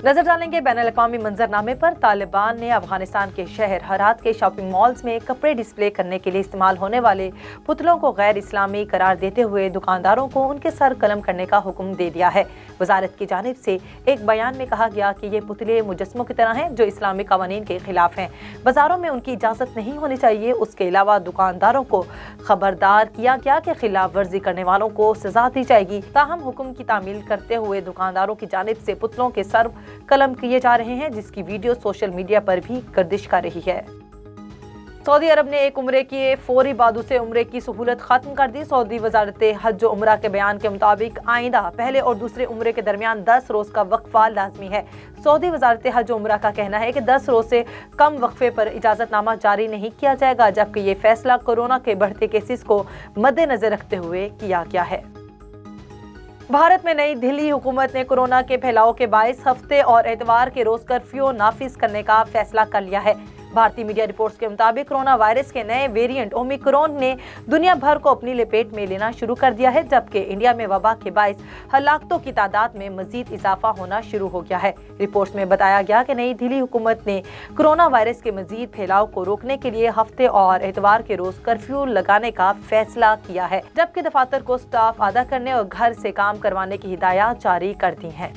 नजर डालेंगे बैनुल-अक़वामी मंजरनामे पर। तालिबान ने अफगानिस्तान के शहर हरात के शॉपिंग मॉल्स में कपड़े डिस्प्ले करने के लिए इस्तेमाल होने वाले पुतलों को गैर इस्लामी करार देते हुए दुकानदारों को उनके सर कलम करने का हुक्म दे दिया है। वजारत की जानिब से एक बयान में कहा गया कि ये पुतले मुजस्मों की तरह हैं जो इस्लामी कानून के खिलाफ हैं। बाजारों में उनकी इजाज़त नहीं होनी चाहिए। उसके अलावा दुकानदारों को खबरदार किया गया कि खिलाफ वर्जी करने वालों को सजा दी जाएगी। ताहम हुक्म की तामील करते हुए दुकानदारों की जानिब से पुतलों के सर कलम किए जा रहे हैं, जिसकी वीडियो सोशल मीडिया पर भी गर्दिश कर रही है। सऊदी अरब ने एक उम्रे की फौरी बादू से उम्रे की सहूलत खत्म कर दी। सऊदी वजारत हज व उम्रा के बयान के मुताबिक आइंदा पहले और दूसरे उम्रे के दरमियान 10 रोज का वक्फा लाजमी है। सऊदी वजारत हज व उम्रा का कहना है कि 10 रोज से कम वक्फे पर इजाजतनामा जारी नहीं किया जाएगा, जबकि ये फैसला कोरोना के बढ़ते केसेस को मद्देनजर रखते हुए किया गया है। भारत में नई दिल्ली हुकूमत ने कोरोना के फैलाव के बायस हफ्ते और एतवार के रोज कर्फ्यू नाफिज करने का फैसला कर लिया है। भारतीय मीडिया रिपोर्ट्स के मुताबिक कोरोना वायरस के नए वेरिएंट ओमिक्रॉन ने दुनिया भर को अपनी लपेट में लेना शुरू कर दिया है, जबकि इंडिया में वबा के बायस हलाकतों की तादाद में मजीद इजाफा होना शुरू हो गया है। रिपोर्ट्स में बताया गया कि नई दिल्ली हुकूमत ने कोरोना वायरस के मजीद फैलाव को रोकने के लिए हफ्ते और एतवार के रोज कर्फ्यू लगाने का फैसला किया है, जबकि दफातर को स्टाफ आदा करने और घर से काम करवाने की हिदायत जारी कर दी है।